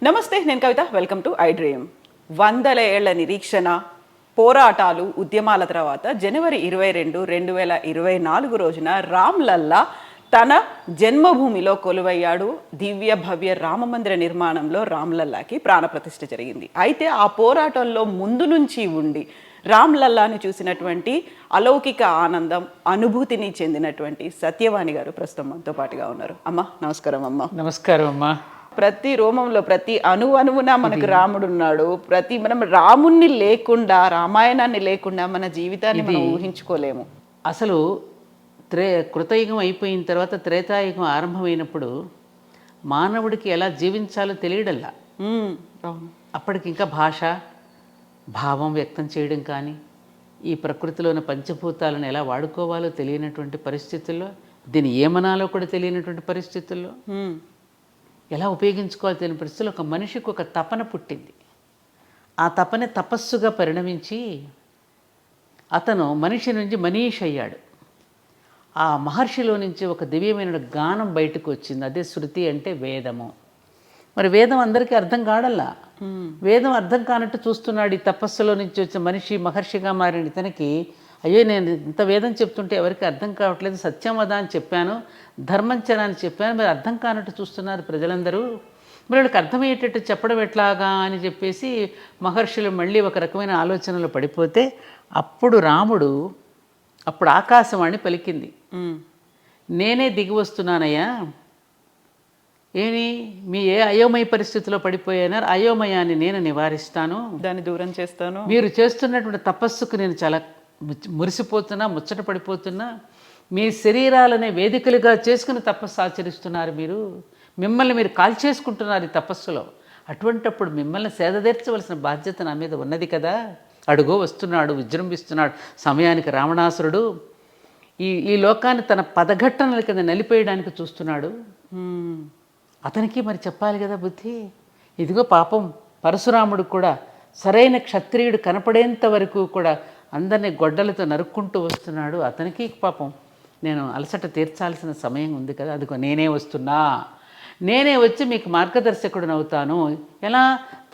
నమస్తే, నేను Kavita. Welcome to iDream. వందల ఏళ్ల నిరీక్షణ, పోరాటాలు, ఉద్యమాల తర్వాత జనవరి 22, 2024 రోజున రామ్ లల్లా తన జన్మభూమిలో కొలువయ్యాడు. దివ్య భవ్య రామమందిర నిర్మాణంలో రామ్ లల్లాకి ప్రాణప్రతిష్ఠ జరిగింది. అయితే ఆ పోరాటంలో ముందు నుంచి ఉండి రామ్ లల్లాని చూసినటువంటి అలౌకిక ఆనందం, అనుభూతిని చెందినటువంటి సత్యవాణి గారు ప్రస్తుతం మనతో పాటుగా ఉన్నారు. అమ్మ నమస్కారం. అమ్మ నమస్కారం. అమ్మా, ప్రతి రోమంలో ప్రతి అణువున మనకు రాముడు ఉన్నాడు. మనం రాముణ్ణి లేకుండా, రామాయణాన్ని లేకుండా మన జీవితాన్ని మనం ఊహించుకోలేము. అసలు కృతయుగం అయిపోయిన తర్వాత త్రేతాయుగం ఆరంభమైనప్పుడు మానవుడికి ఎలా జీవించాలో తెలియడల్లా. అప్పటికి ఇంకా భాష, భావం వ్యక్తం చేయడం కానీ, ఈ ప్రకృతిలోని పంచభూతాలను ఎలా వాడుకోవాలో తెలియనటువంటి పరిస్థితుల్లో, దీన్ని ఏమనాలో కూడా తెలియనటువంటి పరిస్థితుల్లో, ఎలా ఉపయోగించుకోవాలి తెలియని పరిస్థితుల్లో ఒక మనిషికి ఒక తపన పుట్టింది. ఆ తపనే తపస్సుగా పరిణమించి అతను మనిషి నుంచి మనీష్ అయ్యాడు. ఆ మహర్షిలో నుంచి ఒక దివ్యమైన గానం బయటకు వచ్చింది. అదే శృతి అంటే వేదము. మరి వేదం అందరికీ అర్థం కాడల్లా. వేదం అర్థం కానట్టు చూస్తున్నాడు. ఈ తపస్సులో నుంచి వచ్చిన మనిషి మహర్షిగా మారిన ఇతనికి, అయ్యో నేను ఇంత వేదం చెప్తుంటే ఎవరికి అర్థం కావట్లేదు, సత్యం వద అని చెప్పాను, ధర్మంచర అని చెప్పాను, మరి అర్థం కానట్టు చూస్తున్నారు ప్రజలందరూ, మరి వాళ్ళకి అర్థమయ్యేటట్టు చెప్పడం ఎట్లాగా అని చెప్పేసి మహర్షులు మళ్ళీ ఒక రకమైన ఆలోచనలో పడిపోతే, అప్పుడు రాముడు, అప్పుడు ఆకాశవాణి పలికింది, నేనే దిగి వస్తున్నానయ్యా. ఏమి మీ ఏ అయోమయ పరిస్థితిలో పడిపోయినారు, అయోమయాన్ని నేను నివారిస్తాను, దాన్ని దూరం చేస్తాను. మీరు చేస్తున్నటువంటి తపస్సుకు నేను చాలా మురిసిపోతున్నా, ముచ్చట పడిపోతున్నా. మీ శరీరాలనే వేదికలుగా చేసుకుని తపస్సు ఆచరిస్తున్నారు. మిమ్మల్ని మీరు కాల్చేసుకుంటున్నారు ఈ తపస్సులో. అటువంటప్పుడు మిమ్మల్ని సేదతీర్చవలసిన బాధ్యత నా మీద ఉన్నది కదా. అడుగో వస్తున్నాడు, విజృంభిస్తున్నాడు సమయానికి రావణాసురుడు. ఈ లోకాన్ని తన పదఘట్టనల కింద నలిపేయడానికి చూస్తున్నాడు. అతనికి మరి చెప్పాలి కదా బుద్ధి. ఇదిగో పాపం పరశురాముడు కూడా సరైన క్షత్రియుడు కనపడేంత వరకు కూడా అందరినీ గొడ్డలతో నరుక్కుంటూ వస్తున్నాడు. అతనికి పాపం నేను అలసట తీర్చాల్సిన సమయం ఉంది కదా. అదిగో నేనే వస్తున్నా, నేనే వచ్చి మీకు మార్గదర్శకుడిని అవుతాను. ఎలా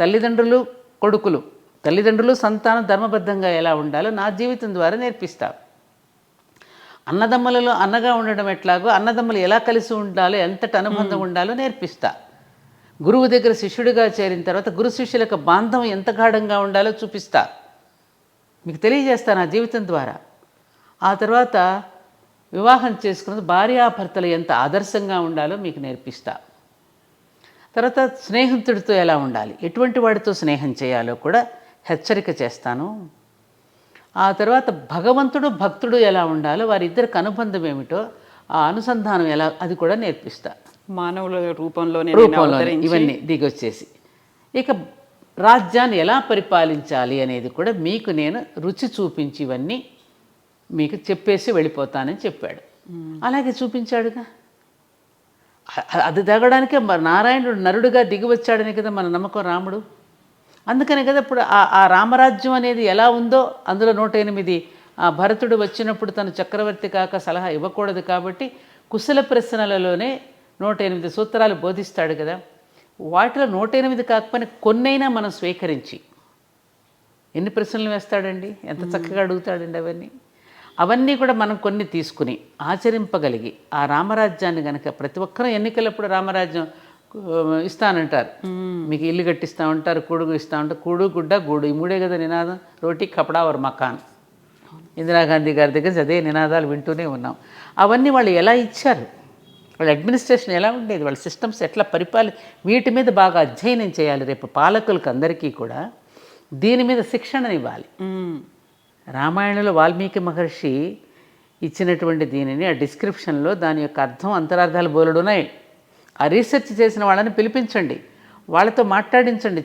తల్లిదండ్రులు కొడుకులు, తల్లిదండ్రులు సంతానం ధర్మబద్ధంగా ఎలా ఉండాలో నా జీవితం ద్వారా నేర్పిస్తా. అన్నదమ్ములలో అన్నగా ఉండడం ఎట్లాగో, అన్నదమ్ములు ఎలా కలిసి ఉండాలో, ఎంతటి అనుబంధం ఉండాలో నేర్పిస్తా. గురువు దగ్గర శిష్యుడిగా చేరిన తర్వాత గురు శిష్యులకు బాంధం ఎంత గాఢంగా ఉండాలో చూపిస్తా, మీకు తెలియజేస్తా నా జీవితం ద్వారా. ఆ తర్వాత వివాహం చేసుకున్నది భార్యాభర్తలు ఎంత ఆదర్శంగా ఉండాలో మీకు నేర్పిస్తా. తర్వాత స్నేహితుడితో ఎలా ఉండాలి, ఎటువంటి వాడితో స్నేహం చేయాలో కూడా హెచ్చరిక చేస్తాను. ఆ తర్వాత భగవంతుడు భక్తుడు ఎలా ఉండాలో, వారిద్దరికి అనుబంధం ఏమిటో, ఆ అనుసంధానం ఎలా, అది కూడా నేర్పిస్తా. మానవుల రూపంలో ఇవన్నీ దిగొచ్చేసి ఇక రాజ్యాన్ని ఎలా పరిపాలించాలి అనేది కూడా మీకు నేను రుచి చూపించి ఇవన్నీ మీకు చెప్పేసి వెళ్ళిపోతానని చెప్పాడు. అలాగే చూపించాడుగా. అది దిగడానికే నారాయణుడు నరుడుగా దిగి వచ్చాడని కదా మన నమ్మకం రాముడు. అందుకనే కదా ఇప్పుడు ఆ రామరాజ్యం అనేది ఎలా ఉందో, అందులో 108 ఆ భరతుడు వచ్చినప్పుడు తను చక్రవర్తి కాక సలహా ఇవ్వకూడదు కాబట్టి కుశల ప్రశ్నలలోనే 108 సూత్రాలు బోధిస్తాడు కదా. వాటిలో 108 కాకపోయినా కొన్నైనా మనం స్వీకరించి, ఎన్ని ప్రశ్నలు వేస్తాడండి, ఎంత చక్కగా అడుగుతాడండి. అవన్నీ కూడా మనం కొన్ని తీసుకుని ఆచరింపగలిగి ఆ రామరాజ్యాన్ని కనుక ప్రతి ఒక్కరూ ఎన్నికలప్పుడు రామరాజ్యం ఇస్తానంటారు, మీకు ఇల్లు కట్టిస్తూ ఉంటారు, కూడుగు ఇస్తూ ఉంటారు, కూడు గుడ్డ గూడు, ఈ మూడే కదా నినాదం. రోటీ కపడా వర్ మకాన్. ఇందిరాగాంధీ గారి దగ్గర అదే నినాదాలు వింటూనే ఉన్నాం. అవన్నీ వాళ్ళు ఎలా ఇచ్చారు, వాళ్ళ అడ్మినిస్ట్రేషన్ ఎలా ఉండేది, వాళ్ళ సిస్టమ్స్ ఎట్లా వీటి మీద బాగా అధ్యయనం చేయాలి. రేపు పాలకులకు అందరికీ కూడా దీని మీద శిక్షణనివ్వాలి. రామాయణంలో వాల్మీకి మహర్షి ఇచ్చినటువంటి దీనిని, ఆ డిస్క్రిప్షన్లో దాని యొక్క అర్థం అంతరార్థాలు బోలెడున్నాయి. ఆ రీసెర్చ్ చేసిన వాళ్ళని పిలిపించండి, వాళ్ళతో మాట్లాడించండి,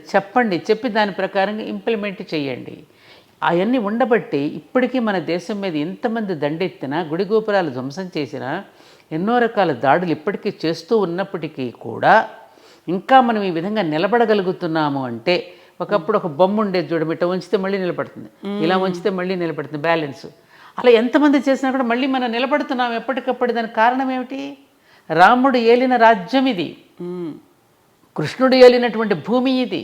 చెప్పి దాని ప్రకారంగా ఇంప్లిమెంట్ చేయండి. అవన్నీ ఉండబట్టి ఇప్పటికీ మన దేశం మీద ఎంతమంది దండెత్తినా, గుడి గోపురాలు ధ్వంసం చేసినా, ఎన్నో రకాల దాడులు ఇప్పటికీ చేస్తూ ఉన్నప్పటికీ కూడా ఇంకా మనం ఈ విధంగా నిలబడగలుగుతున్నాము అంటే, ఒకప్పుడు ఒక బొమ్మ ఉండేది చూడడం, ఇట్లా ఉంచితే మళ్ళీ నిలబడుతుంది, ఇలా ఉంచితే మళ్ళీ నిలబడుతుంది, బ్యాలెన్స్. అలా ఎంతమంది చేసినా కూడా మళ్ళీ మనం నిలబడుతున్నాం ఎప్పటికప్పుడు. దానికి కారణం ఏమిటి? రాముడు ఏలిన రాజ్యం ఇది. కృష్ణుడు ఏలినటువంటి భూమి ఇది,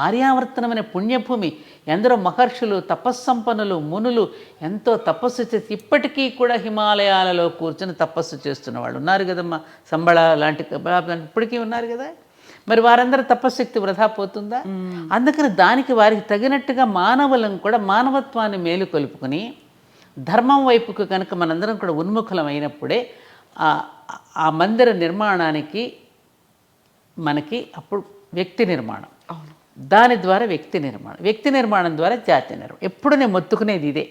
ఆర్యావర్తనమైన పుణ్యభూమి. ఎందరో మహర్షులు, తపస్సంపన్నులు, మునులు ఎంతో తపస్సు చేసి ఇప్పటికీ కూడా హిమాలయాలలో కూర్చొని తపస్సు చేస్తున్న వాళ్ళు ఉన్నారు కదమ్మా. సంబళ లాంటి ఇప్పటికీ ఉన్నారు కదా. మరి వారందరూ తపశ్శక్తి వృధా పోతుందా? అందుకని దానికి వారికి తగినట్టుగా మానవులను కూడా మానవత్వాన్ని మేలుకొలుపుకొని ధర్మం వైపుకు కనుక మనందరం కూడా ఉన్ముఖులమైనప్పుడే ఆ మందిర నిర్మాణానికి మనకి అప్పుడు వ్యక్తి నిర్మాణం, దాని ద్వారా వ్యక్తి నిర్మాణం ద్వారా జాతి నిర్మాణం. ఎప్పుడు నేను మొత్తుకునేది ఇదే.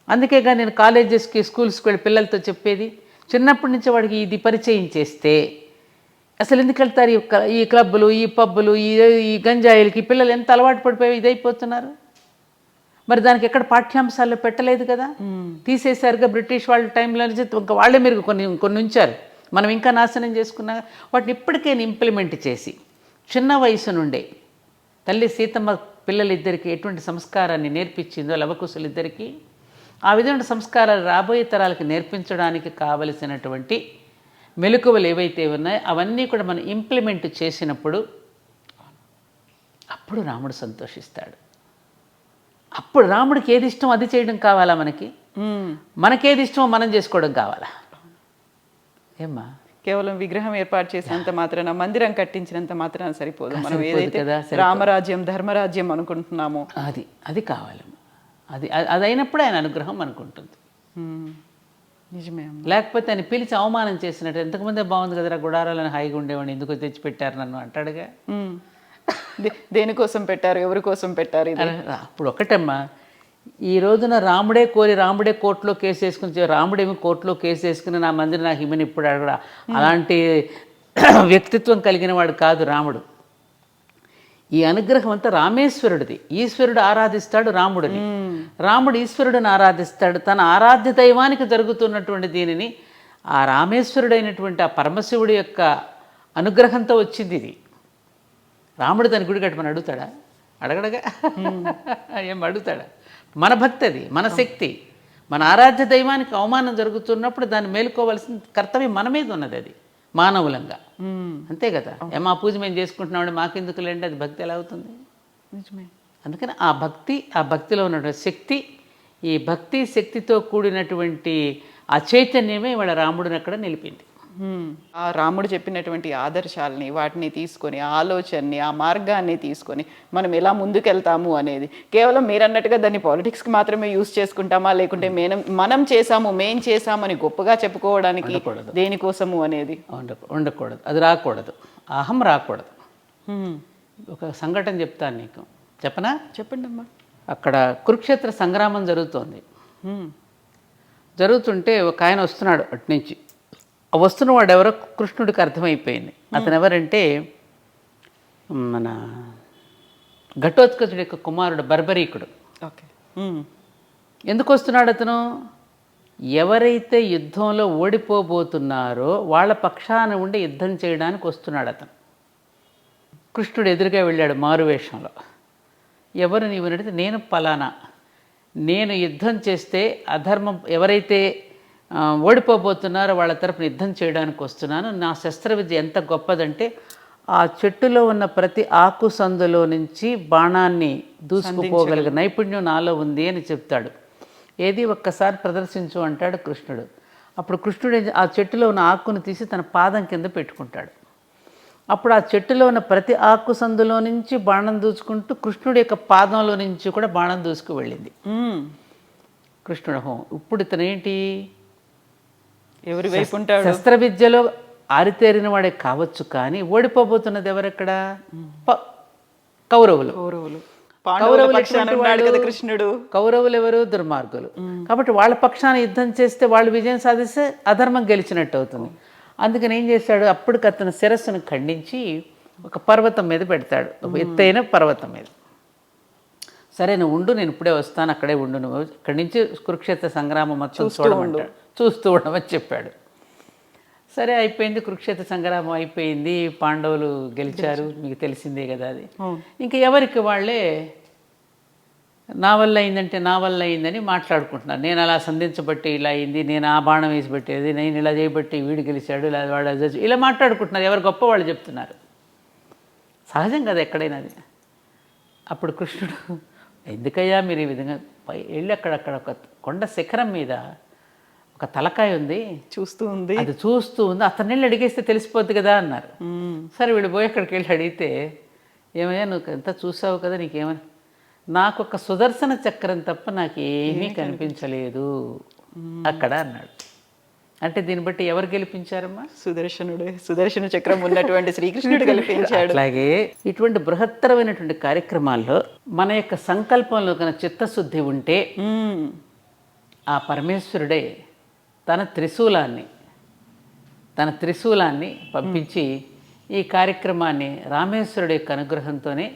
అందుకేగా నేను కాలేజెస్కి, స్కూల్స్కి వెళ్ళి పిల్లలతో చెప్పేది, చిన్నప్పటి నుంచి వాడికి ఇది పరిచయం చేస్తే అసలు ఎందుకు వెళ్తారు ఈ క్లబ్బులు, ఈ పబ్బులు, ఈ గంజాయిలకి పిల్లలు ఎంత అలవాటు పడిపోయి ఇదైపోతున్నారు. మరి దానికి ఎక్కడ పాఠ్యాంశాల్లో పెట్టలేదు కదా, తీసేశారుగా. బ్రిటిష్ వాళ్ళ టైంలో ఇంకా వాళ్ళే మీరు కొన్ని ఉంచారు, మనం ఇంకా నాశనం చేసుకున్నా. వాటిని ఇప్పటికైనా ఇంప్లిమెంట్ చేసి చిన్న వయసు నుండే తల్లి సీతమ్మ పిల్లలిద్దరికీ ఎటువంటి సంస్కారాన్ని నేర్పించిందో, లవకుశులిద్దరికీ ఆ విధమైన సంస్కారాలు రాబోయే తరాలకి నేర్పించడానికి కావలసినటువంటి మెలకువలు ఏవైతే ఉన్నాయో అవన్నీ కూడా మనం ఇంప్లిమెంట్ చేసినప్పుడు అప్పుడు రాముడు సంతోషిస్తాడు. అప్పుడు రాముడికి ఏది ఇష్టం అది చేయడం కావాలా, మనకేది ఇష్టమో మనం చేసుకోవడం కావాలా? ఏమ్మా, కేవలం విగ్రహం ఏర్పాటు చేసినంత మాత్రాన, మందిరం కట్టించినంత మాత్రాన సరిపోదు. మనం ఏదైతే రామరాజ్యం, ధర్మరాజ్యం అనుకుంటున్నామో అది కావాలి. అది అయినప్పుడు ఆయన అనుగ్రహం అనుకుంటుంది. నిజమే. లేకపోతే ఆయన పిలిచి అవమానం చేసినట్టు, ఎంతకుముందే బాగుంది కదరా గుడారాలను, హాయిగా ఉండేవాడిని, ఎందుకు తెచ్చిపెట్టారు నన్ను అంటాడుగా. దేనికోసం పెట్టారు, ఎవరి కోసం పెట్టారు? అప్పుడు ఒకటమ్మా, ఈ రోజున రాముడే కోర్టులో కేసు వేసుకుని, రాముడేమి కోర్టులో కేసు వేసుకుని నా మందిని నాకు ఇమ్మని ఇప్పుడు అడగడా, అలాంటి వ్యక్తిత్వం కలిగిన వాడు కాదు రాముడు. ఈ అనుగ్రహం అంతా రామేశ్వరుడిది. ఈశ్వరుడు ఆరాధిస్తాడు రాముడిని, రాముడు ఈశ్వరుడిని ఆరాధిస్తాడు. తన ఆరాధ్య దైవానికి జరుగుతున్నటువంటి దీనిని ఆ రామేశ్వరుడైనటువంటి ఆ పరమశివుడి యొక్క అనుగ్రహంతో వచ్చింది ఇది. రాముడు దాని గుడి కట్టమని అడుగుతాడా? అడగడగా. ఏం అడుగుతాడా? మన భక్తి అది, మన శక్తి. మన ఆరాధ్య దైవానికి అవమానం జరుగుతున్నప్పుడు దాన్ని మేలుకోవాల్సిన కర్తవ్యం మన మీద ఉన్నది, అది మానవులంగా. అంతే కదా. మా పూజ మేము చేసుకుంటున్నామంటే మాకెందుకు లేండి, అది భక్తి ఎలా అవుతుంది? నిజమే. అందుకని ఆ భక్తిలో ఉన్నటువంటి శక్తి, ఈ భక్తి శక్తితో కూడినటువంటి ఆ చైతన్యమే ఇవాళ రాముడిని అక్కడ నిలిపింది. ఆ రాముడు చెప్పినటువంటి ఆదర్శాలని, వాటిని తీసుకొని, ఆ ఆలోచనని, ఆ మార్గాన్ని తీసుకొని మనం ఎలా ముందుకెళ్తాము అనేది, కేవలం మీరన్నట్టుగా దాన్ని పాలిటిక్స్కి మాత్రమే యూజ్ చేసుకుంటామా, లేకుంటే మనం మేం చేసామని గొప్పగా చెప్పుకోవడానికి దేనికోసము అనేది ఉండకూడదు. అది రాకూడదు, అహం రాకూడదు. ఒక సంఘటన చెప్తాను నీకు, చెప్పనా? చెప్పండి అమ్మా. అక్కడ కురుక్షేత్ర సంగ్రామం జరుగుతుంటే ఒక ఆయన వస్తున్నాడు అటు నుంచి. వస్తున్నవాడు ఎవరో కృష్ణుడికి అర్థమైపోయింది. అతను ఎవరంటే మన ఘటోత్కచుడి యొక్క కుమారుడు బర్బరీకుడు. ఓకే. ఎందుకు వస్తున్నాడు అతను? ఎవరైతే యుద్ధంలో ఓడిపోబోతున్నారో వాళ్ళ పక్షాన ఉండి యుద్ధం చేయడానికి వస్తున్నాడు అతను. కృష్ణుడు ఎదురుగా వెళ్ళాడు మారువేషంలో. ఎవరు నీవు అంటే, నేను పలానా, నేను యుద్ధం చేస్తే అధర్మం ఎవరైతే ఓడిపోబోతున్నారో వాళ్ళ తరపున యుద్ధం చేయడానికి వస్తున్నాను. నా శస్త్రవిద్య ఎంత గొప్పదంటే ఆ చెట్టులో ఉన్న ప్రతి ఆకు సందులో నుంచి బాణాన్ని దూసుకుపోగలిగే నైపుణ్యం నాలో ఉంది అని చెప్తాడు. ఏది ఒక్కసారి ప్రదర్శించు అంటాడు కృష్ణుడు. అప్పుడు కృష్ణుడు ఆ చెట్టులో ఉన్న ఆకును తీసి తన పాదం కింద పెట్టుకుంటాడు. అప్పుడు ఆ చెట్టులో ఉన్న ప్రతి ఆకు సందులో నుంచి బాణం దూచుకుంటూ కృష్ణుడి యొక్క పాదంలో నుంచి కూడా బాణం దూసుకు వెళ్ళింది. కృష్ణుడు ఇప్పుడు ఇతనేంటి, ఎవరి వైపు ఉంటాడు? శస్త్ర విద్యలో ఆరితేరిన వాడే కావచ్చు, కానీ ఓడిపోబోతున్నది ఎవరెక్కడ? కౌరవులు. కృష్ణుడు. కౌరవులు ఎవరు? దుర్మార్గులు. కాబట్టి వాళ్ళ పక్షాన యుద్ధం చేస్తే, వాళ్ళు విజయం సాధిస్తే అధర్మం గెలిచినట్టు అవుతుంది. అందుకని ఏం చేశాడు, అప్పటికి అతను శిరస్సును ఖండించి ఒక పర్వతం మీద పెడతాడు, ఒక ఎత్తైన పర్వతం మీద. సరే నువ్వు ఉండు, నేను ఇప్పుడే వస్తాను, అక్కడే ఉండు, నువ్వు ఇక్కడి నుంచి కురుక్షేత్ర సంగ్రామం మొత్తం చూస్తూ ఉండమని చెప్పాడు. సరే అయిపోయింది, కురుక్షేత్ర సంగ్రామం అయిపోయింది, పాండవులు గెలిచారు, మీకు తెలిసిందే కదా అది. ఇంకా ఎవరికి వాళ్ళే నా వల్ల అయిందని మాట్లాడుకుంటున్నారు. నేను అలా సంధించబట్టి ఇలా అయింది, నేను ఆ బాణం వేసి పెట్టేది, నేను ఇలా చేయబట్టి వీడు గెలిచాడు, ఇలా వాడు ఇలా మాట్లాడుకుంటున్నారు. ఎవరు గొప్ప వాళ్ళు చెప్తున్నారు. సహజం కదా ఎక్కడైనా అది. అప్పుడు కృష్ణుడు, ఎందుకయ్యా మీరు ఈ విధంగా వెళ్ళి అక్కడక్కడ ఒక కొండ శిఖరం మీద ఒక తలకాయ ఉంది, చూస్తూ ఉంది. అది చూస్తూ ఉంది, అతన్ని వెళ్ళి అడిగేస్తే తెలిసిపోద్ది కదా అన్నారు. సరే వీళ్ళు పోయి అక్కడికి వెళ్ళి అడిగితే, ఏమయ్యా నువ్వు ఎంత చూసావు కదా, నీకేమని, నాకు ఒక సుదర్శన చక్రం తప్ప నాకు ఏమీ కనిపించలేదు అక్కడ అన్నాడు. అంటే దీన్ని బట్టి ఎవరు గెలిపించారమ్మా? సుదర్శన చక్రం ఉన్నటువంటి శ్రీకృష్ణుడు గెలిపించాడు. అట్లాగే ఇటువంటి బృహత్తరమైనటువంటి కార్యక్రమాల్లో మన యొక్క సంకల్పంలో కనుక చిత్తశుద్ధి ఉంటే ఆ పరమేశ్వరుడే తన త్రిశూలాన్ని పంపించి ఈ కార్యక్రమాన్ని రామేశ్వరుడి యొక్క అనుగ్రహంతోనే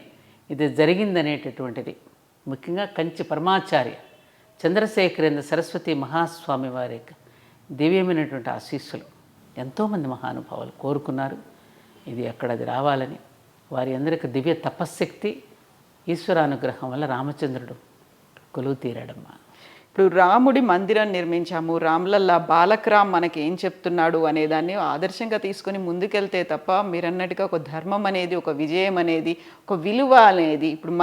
ఇది జరిగిందనేటటువంటిది. ముఖ్యంగా కంచి పరమాచార్య చంద్రశేఖరేంద్ర సరస్వతి మహాస్వామి వారి యొక్క దివ్యమైనటువంటి ఆశీస్సులు ఎంతోమంది మహానుభావులు కోరుకున్నారు ఇది అక్కడ అది రావాలని. వారి అందరికి దివ్య తపశ్శక్తి ఈశ్వరానుగ్రహం వల్ల రామచంద్రుడు కొలువు తీరాడమ్మా. ఇప్పుడు రాముడి మందిరం నిర్మించాము, రామ్లల్లా బాలక్రామ్ మనకి ఏం చెప్తున్నాడు అనేదాన్ని ఆదర్శంగా తీసుకొని ముందుకెళ్తే తప్ప మీరన్నట్టుగా ఒక ధర్మం అనేది, ఒక విజయం అనేది, ఒక విలువ అనేది ఇప్పుడు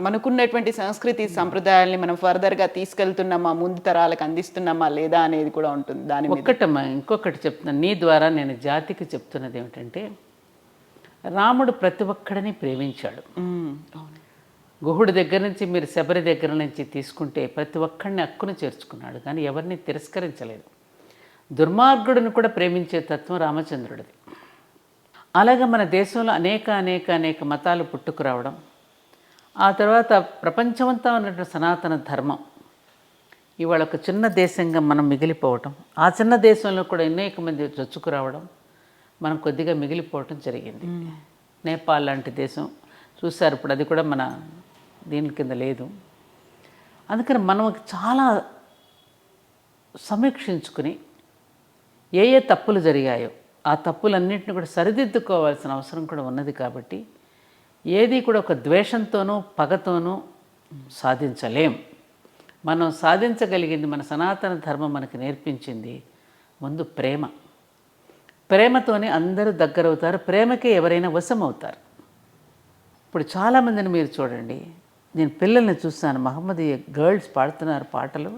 మనకున్నటువంటి సంస్కృతి సంప్రదాయాల్ని మనం ఫర్దర్గా తీసుకెళ్తున్నామా, ముందు తరాలకు అందిస్తున్నామా లేదా అనేది కూడా ఉంటుంది. దాని ఒక్కటమ్మా ఇంకొకటి చెప్తున్నాను, నీ ద్వారా నేను జాతికి చెప్తున్నది ఏమిటంటే, రాముడు ప్రతి ఒక్కడిని ప్రేమించాడు. గుహుడి దగ్గర నుంచి మీరు శబరి దగ్గర నుంచి తీసుకుంటే ప్రతి ఒక్కడిని హక్కును చేర్చుకున్నాడు, కానీ ఎవరిని తిరస్కరించలేదు. దుర్మార్గుడిని కూడా ప్రేమించే తత్వం రామచంద్రుడిది. అలాగే మన దేశంలో అనేక మతాలు పుట్టుకురావడం, ఆ తర్వాత ప్రపంచమంతా ఉన్నటువంటి సనాతన ధర్మం ఇవాళ ఒక చిన్న దేశంగా మనం మిగిలిపోవటం, ఆ చిన్న దేశంలో కూడా అనేక మంది చొచ్చుకురావడం, మనం కొద్దిగా మిగిలిపోవటం జరిగింది. నేపాల్ లాంటి దేశం చూశారు, ఇప్పుడు అది కూడా మన దీని కింద లేదు. అందుకని మనం చాలా సమీక్షించుకుని ఏ తప్పులు జరిగాయో ఆ తప్పులన్నింటినీ కూడా సరిదిద్దుకోవాల్సిన అవసరం కూడా ఉన్నది. కాబట్టి ఏది కూడా ఒక ద్వేషంతోనూ పగతోనూ సాధించలేం. మనం సాధించగలిగింది, మన సనాతన ధర్మం మనకు నేర్పించింది ముందు ప్రేమతోనే అందరూ దగ్గరవుతారు, ప్రేమకే ఎవరైనా వశమవుతారు. ఇప్పుడు చాలామందిని మీరు చూడండి, నేను పిల్లల్ని చూస్తాను, మహమ్మదీయ గర్ల్స్ పాడుతున్నారు పాటలు.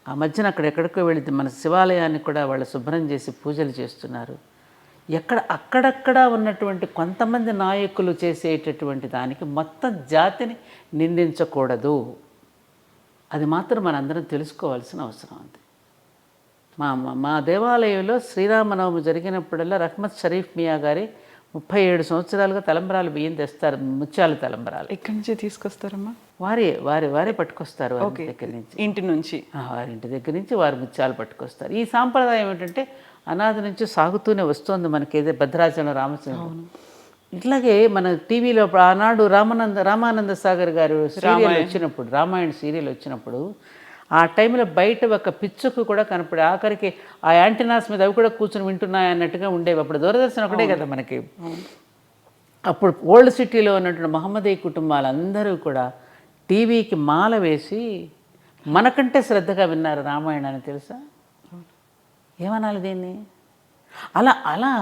ఆ మధ్యన అక్కడెక్కడికో వెళితే మన శివాలయాన్ని కూడా వాళ్ళు శుభ్రం చేసి పూజలు చేస్తున్నారు. అక్కడక్కడ ఉన్నటువంటి కొంతమంది నాయకులు చేసేటటువంటి దానికి మొత్తం జాతిని నిందించకూడదు. అది మాత్రం మనందరం తెలుసుకోవాల్సిన అవసరం ఉంది. మా దేవాలయంలో శ్రీరామనవమి జరిగినప్పుడల్లా రహ్మత్ షరీఫ్ మియా గారి 37 సంవత్సరాలుగా తలంబరాలు బియ్యం తెస్తారు, ముత్యాల తలంబరాలు. ఎక్కడి నుంచి తీసుకొస్తారమ్మా? వారే పట్టుకొస్తారు దగ్గర నుంచి, ఇంటి నుంచి, వారింటి దగ్గర నుంచి వారు ముత్యాలు పట్టుకొస్తారు. ఈ సాంప్రదాయం ఏంటంటే అనాది నుంచి సాగుతూనే వస్తుంది మనకి. ఏదో భద్రాచలం రామచంద్ర ఇట్లాగే మన టీవీలో ఆనాడు రామానంద సాగర్ గారు సీరియల్ వచ్చినప్పుడు, రామాయణ సీరియల్ వచ్చినప్పుడు ఆ టైంలో బయట ఒక పిచ్చుకు కూడా కనపడే, ఆఖరికి ఆ యాంటీనాస్ మీద అవి కూడా కూర్చొని వింటున్నాయి అన్నట్టుగా ఉండేవి. అప్పుడు దూరదర్శన్ ఒకటే కదా మనకి. అప్పుడు ఓల్డ్ సిటీలో ఉన్నటువంటి మహమ్మదీయ కుటుంబాలందరూ కూడా టీవీకి మాల వేసి మనకంటే శ్రద్ధగా విన్నారు రామాయణాన్ని, తెలుసా? ఏమనాలి దీన్ని? అలా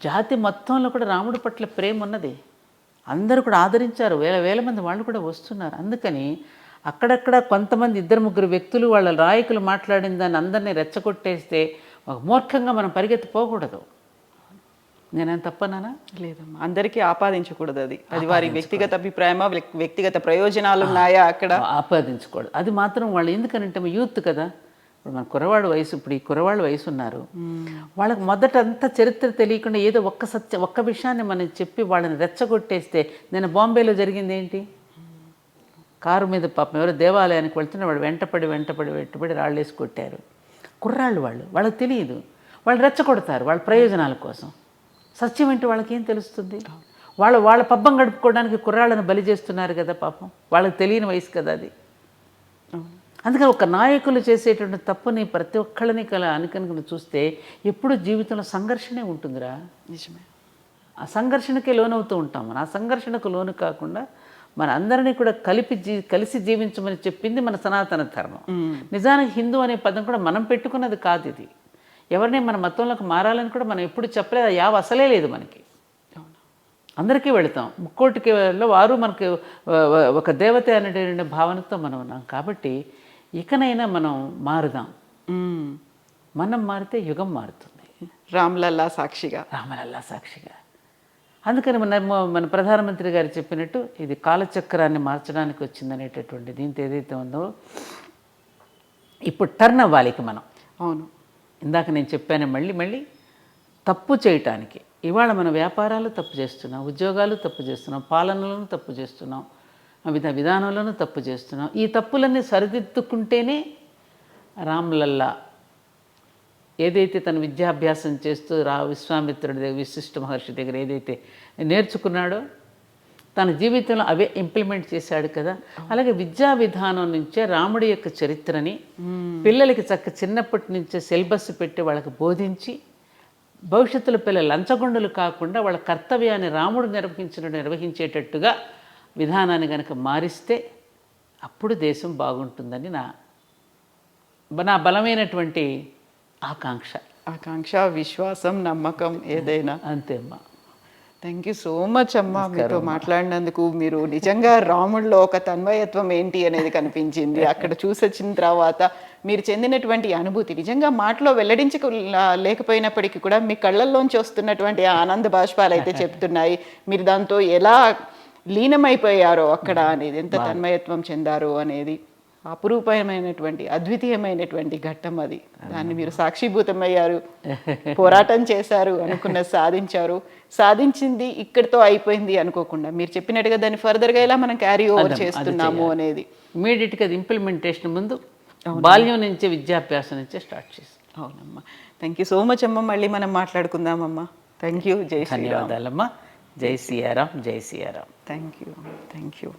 జాతి మొత్తంలో కూడా రాముడి పట్ల ప్రేమ ఉన్నది. అందరూ కూడా ఆదరించారు, వేల మంది వాళ్ళు కూడా వస్తున్నారు. అందుకని అక్కడక్కడ కొంతమంది 2-3 వ్యక్తులు వాళ్ళ నాయకులు మాట్లాడిన దాన్ని అందరినీ రెచ్చగొట్టేస్తే ఒక మూర్ఖంగా మనం పరిగెత్తిపోకూడదు. నేనేం తప్పనానా? లేదమ్మా, అందరికీ ఆపాదించకూడదు. అది వారి వ్యక్తిగత అభిప్రాయమా, వ్యక్తిగత ప్రయోజనాలు ఉన్నాయా అక్కడ ఆపాదించకూడదు. అది మాత్రం వాళ్ళు ఎందుకనంటే యూత్ కదా, ఇప్పుడు మన కుర్రవాడు వయసు, ఇప్పుడు ఈ కుర్రవాళ్ళు వయసు ఉన్నారు, వాళ్ళకి మొదట అంతా చరిత్ర తెలియకుండా ఏదో ఒక్క విషయాన్ని మనం చెప్పి వాళ్ళని రెచ్చగొట్టేస్తే, నేను బాంబేలో జరిగింది ఏంటి, కారు మీద పాపం ఎవరో దేవాలయానికి వెళ్తున్న వాడు వెంటపడి రాళ్ళు వేసి కొట్టారు. కుర్రాళ్ళు వాళ్ళకి తెలియదు, వాళ్ళు రెచ్చగొడతారు వాళ్ళ ప్రయోజనాల కోసం. సత్యం ఏంటి వాళ్ళకేం తెలుస్తుంది? వాళ్ళ పబ్బం గడుపుకోవడానికి కుర్రాళ్ళను బలి చేస్తున్నారు కదా పాపం, వాళ్ళకి తెలియని వయసు కదా అది. అందుకని ఒక నాయకులు చేసేటువంటి తప్పుని ప్రతి ఒక్కళ్ళని అనుకనుకుని చూస్తే ఎప్పుడు జీవితంలో సంఘర్షణే ఉంటుందిరా. నిజమే. ఆ సంఘర్షణకే లోనవుతూ ఉంటాం. మన ఆ సంఘర్షణకు లోను కాకుండా మన అందరినీ కూడా కలిసి జీవించమని చెప్పింది మన సనాతన ధర్మం. నిజానికి హిందూ అనే పదం కూడా మనం పెట్టుకున్నది కాదు. ఇది ఎవరిని మన మతంలోకి మారాలని కూడా మనం ఎప్పుడు చెప్పలేదు, యావ అసలే లేదు మనకి. అందరికీ వెళతాం. ముక్కోటికి వారు మనకి ఒక దేవత అనేటువంటి భావనతో మనం ఉన్నాం. కాబట్టి ఇకనైనా మనం మారుదాం. మనం మారితే యుగం మారుతుంది. రామ్లల్లా సాక్షిగా. రామలల్లా సాక్షిగా. అందుకని మన ప్రధానమంత్రి గారు చెప్పినట్టు ఇది కాలచక్రాన్ని మార్చడానికి వచ్చిందనేటటువంటి దీంతో ఏదైతే ఉందో ఇప్పుడు టర్న్ అవ్వాలి మనం. అవును, ఇందాక నేను చెప్పాను మళ్ళీ తప్పు చేయటానికి. ఇవాళ మన వ్యాపారాలు తప్పు చేస్తున్నాం, ఉద్యోగాలు తప్పు చేస్తున్నాం, పాలనలను తప్పు చేస్తున్నాం, విధానంలోనూ తప్పు చేస్తున్నాం. ఈ తప్పులన్నీ సరిదిద్దుకుంటేనే రామ్లల్లా ఏదైతే తన విద్యాభ్యాసం చేస్తూ విశ్వామిత్రుడి దగ్గర, విశిష్ట మహర్షి దగ్గర ఏదైతే నేర్చుకున్నాడో తన జీవితంలో అవే ఇంప్లిమెంట్ చేశాడు కదా. అలాగే విద్యా విధానం నుంచే రాముడి యొక్క చరిత్రని పిల్లలకి చిన్నప్పటి నుంచే సిలబస్ పెట్టి వాళ్ళకి బోధించి భవిష్యత్తులో పిల్లలు లంచగొండలు కాకుండా వాళ్ళ కర్తవ్యాన్ని రాముడు నిర్వహించేటట్టుగా విధానాన్ని కనుక మారిస్తే అప్పుడు దేశం బాగుంటుందని నా బలమైనటువంటి ఆకాంక్ష, విశ్వాసం, నమ్మకం ఏదైనా. అంతే అమ్మా. థ్యాంక్ యూ సో మచ్ అమ్మా, మీతో మాట్లాడినందుకు. మీరు నిజంగా రాముడిలో ఒక తన్మయత్వం ఏంటి అనేది కనిపించింది. అక్కడ చూసొచ్చిన తర్వాత మీరు చెందినటువంటి అనుభూతి నిజంగా మాటలో లేకపోయినప్పటికీ కూడా మీ కళ్ళల్లోంచి వస్తున్నటువంటి ఆనంద బాష్పాలు అయితే చెప్తున్నాయి. మీరు దాంతో ఎలా లీనమైపోయారో అక్కడ అనేది, ఎంత తన్మయత్వం చెందారో అనేది అపురూపమైనటువంటి అద్వితీయమైనటువంటి ఘట్టం అది. దాన్ని మీరు సాక్షిభూతమయ్యారు, పోరాటం చేశారు, అనుకున్నది సాధించారు. సాధించింది ఇక్కడితో అయిపోయింది అనుకోకుండా మీరు చెప్పినట్టుగా దాన్ని ఫర్దర్గా ఎలా మనం క్యారీ ఓవర్ చేస్తున్నాము అనేది ఇమీడియట్గా అది ఇంప్లిమెంటేషన్ ముందు బాల్యం నుంచే విద్యాభ్యాసం నుంచే స్టార్ట్ చేస్తాం. అవునమ్మా. థ్యాంక్ యూ సో మచ్ అమ్మ. మళ్ళీ మనం మాట్లాడుకుందామమ్మా. Thank you. జై శ్రీరామ్. ధన్యవాదాలమ్మా. జై సియారాం. జై సియారాం. Thank you.